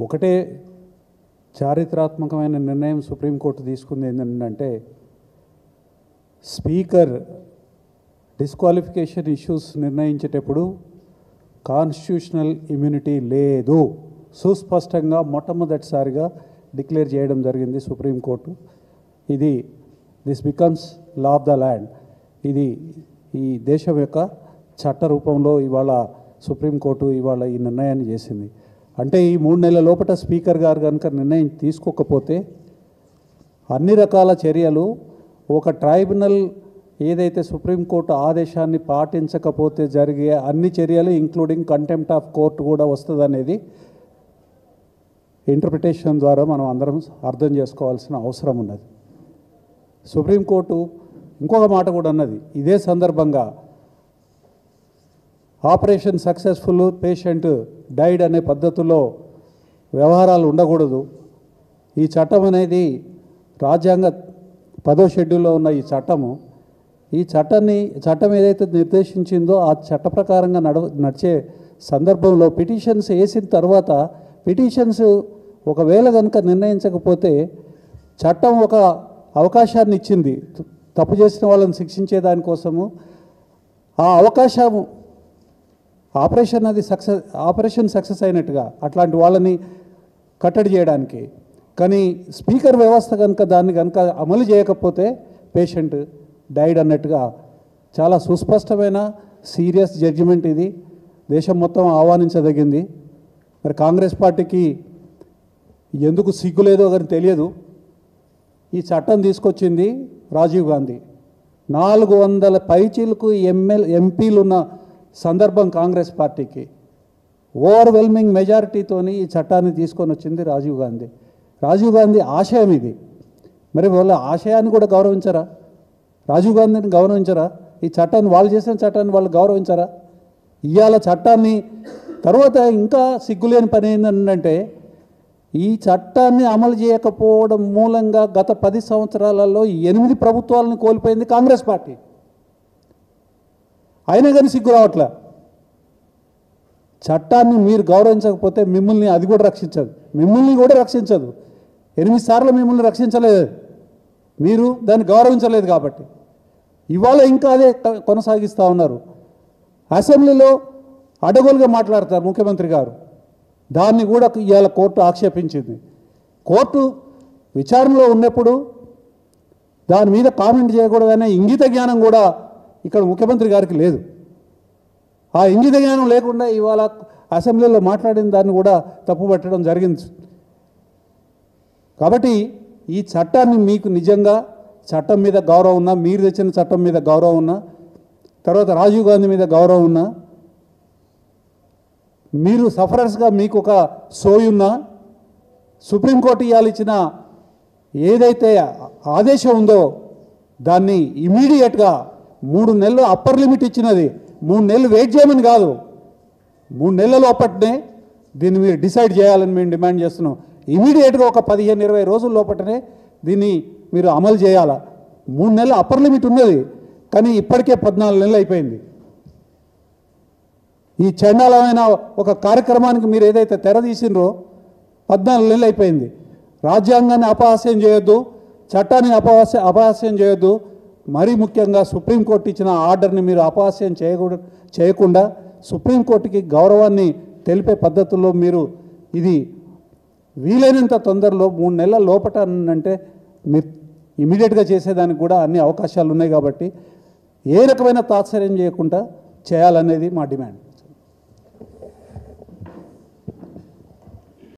ఒకటే చారిత్రాత్మకమైన నిర్ణయం సుప్రీంకోర్టు తీసుకుంది ఏంటంటే స్పీకర్ డిస్క్వాలిఫికేషన్ ఇష్యూస్ నిర్ణయించేటప్పుడు కాన్స్టిట్యూషనల్ ఇమ్యూనిటీ లేదు సుస్పష్టంగా మొట్టమొదటిసారిగా డిక్లేర్ చేయడం జరిగింది Supreme Court. This becomes law of the land. ఇది ఈ దేశం యొక్క చట్ట రూపంలో ఇవాళ సుప్రీంకోర్టు ఇవాళ ఈ నిర్ణయాన్ని చేసింది. అంటే ఈ 3 నెలల లోపల స్పీకర్ గారు కనుక నిర్ణయం తీసుకోకపోతే అన్ని రకాల చర్యలు ఒక ట్రైబ్యునల్ ఏదైతే సుప్రీంకోర్టు ఆదేశాన్ని పాటించకపోతే జరిగే అన్ని చర్యలు ఇంక్లూడింగ్ కంటెంప్ట్ ఆఫ్ కోర్టు కూడా వస్తుందనేది ఇంటర్ప్రిటేషన్ ద్వారా మనం అందరం అర్థం చేసుకోవాల్సిన అవసరం ఉన్నది. సుప్రీంకోర్టు ఇంకొక మాట కూడా అన్నది ఇదే సందర్భంగా, ఆపరేషన్ సక్సెస్ఫుల్ పేషెంట్ డైడ్ అనే పద్ధతిలో వ్యవహారాలు ఉండకూడదు. ఈ చట్టం అనేది రాజ్యాంగ 10వ షెడ్యూల్లో ఉన్న ఈ చట్టం ఏదైతే నిర్దేశించిందో ఆ చట్ట ప్రకారంగా నడిచే సందర్భంలో పిటిషన్స్ వేసిన తర్వాత పిటిషన్స్ ఒకవేళ కనుక నిర్ణయించకపోతే చట్టం ఒక అవకాశాన్ని ఇచ్చింది తప్పు చేసిన వాళ్ళని శిక్షించే దానికోసము. ఆ అవకాశం ఆపరేషన్ సక్సెస్ అయినట్టుగా అట్లాంటి వాళ్ళని కట్టడి చేయడానికి. కానీ స్పీకర్ వ్యవస్థ దాన్ని కనుక అమలు చేయకపోతే పేషెంట్ డైడ్ అన్నట్టుగా చాలా సుస్పష్టమైన సీరియస్ జడ్జిమెంట్ ఇది. దేశం మొత్తం ఆహ్వానించదగింది. మరి కాంగ్రెస్ పార్టీకి ఎందుకు సిగ్గులేదో కానీ తెలియదు. ఈ చట్టం తీసుకొచ్చింది రాజీవ్ గాంధీ. 400 పైచీలకు ఎంపీలు ఉన్న సందర్భం కాంగ్రెస్ పార్టీకి ఓవర్వెల్మింగ్ మెజారిటీతోని ఈ చట్టాన్ని తీసుకొని వచ్చింది రాజీవ్ గాంధీ. రాజీవ్ గాంధీ ఆశయం ఇది. మరి వాళ్ళ ఆశయాన్ని కూడా గౌరవించరా? రాజీవ్ గాంధీని గౌరవించరా? ఈ చట్టాన్ని వాళ్ళు చేసిన చట్టాన్ని వాళ్ళు గౌరవించరా? ఇవాళ చట్టాన్ని తర్వాత ఇంకా సిగ్గులేని పని ఏంటంటే ఈ చట్టాన్ని అమలు చేయకపోవడం మూలంగా గత 10 సంవత్సరాలలో 8 ప్రభుత్వాలను కోల్పోయింది కాంగ్రెస్ పార్టీ. అయినా కానీ సిగ్గు రావట్లే. చట్టాన్ని మీరు గౌరవించకపోతే మిమ్మల్ని అది కూడా రక్షించదు. మిమ్మల్ని కూడా రక్షించదు. 8 సార్లు మిమ్మల్ని రక్షించలేదు. మీరు దాన్ని గౌరవించలేదు కాబట్టి ఇవాళ ఇంకా అదే కొనసాగిస్తూ ఉన్నారు. అసెంబ్లీలో అడగోలుగా మాట్లాడతారు ముఖ్యమంత్రి గారు. దాన్ని కూడా ఇవాళ కోర్టు ఆక్షేపించింది. కోర్టు విచారణలో ఉన్నప్పుడు దాని మీద కామెంట్ చేయకూడదనే ఇంగిత జ్ఞానం కూడా ఇక్కడ ముఖ్యమంత్రి గారికి లేదు. ఆ ఇంగిత జ్ఞానం లేకుండా ఇవాళ అసెంబ్లీలో మాట్లాడిన దాన్ని కూడా తప్పుపట్టడం జరిగింది. కాబట్టి ఈ చట్టాన్ని మీకు నిజంగా చట్టం మీద గౌరవం ఉన్నా, మీరు తెచ్చిన చట్టం మీద గౌరవం ఉన్నా, తర్వాత రాజీవ్ గాంధీ మీద గౌరవం ఉన్నా, మీరు సఫరర్స్గా మీకు ఒక సోయున్నా, సుప్రీంకోర్టు ఇవాళ ఇచ్చిన ఏదైతే ఆదేశం ఉందో దాన్ని ఇమీడియట్గా 3 నెలలు అప్పర్ లిమిట్ ఇచ్చినది. 3 నెలలు వెయిట్ చేయమని కాదు, 3 నెలల లోపటనే దీన్ని మీరు డిసైడ్ చేయాలని మేము డిమాండ్ చేస్తున్నాం. ఇమీడియట్గా ఒక 15-20 రోజుల లోపటనే దీన్ని మీరు అమలు చేయాలా. 3 నెలలు అప్పర్ లిమిట్ ఉన్నది, కానీ ఇప్పటికే 14 నెలలు అయిపోయింది. ఈ చండాలమైన ఒక కార్యక్రమానికి మీరు ఏదైతే తెరదీసినరో 14 నెలలు అయిపోయింది. రాజ్యాంగాన్ని అపహాస్యం చేయొద్దు, చట్టాన్ని అపహాస్యం చేయొద్దు. మరీ ముఖ్యంగా సుప్రీంకోర్టు ఇచ్చిన ఆర్డర్ని మీరు అపహాస్యం చేయకుండా సుప్రీంకోర్టుకి గౌరవాన్ని తెలిపే పద్ధతుల్లో మీరు ఇది వీలైనంత తొందరలో 3 నెలల లోపట అంటే మీరు ఇమీడియట్గా చేసేదానికి కూడా అన్ని అవకాశాలు ఉన్నాయి. కాబట్టి ఏ రకమైన తాత్సర్యం చేయకుండా చేయాలనేది మా డిమాండ్.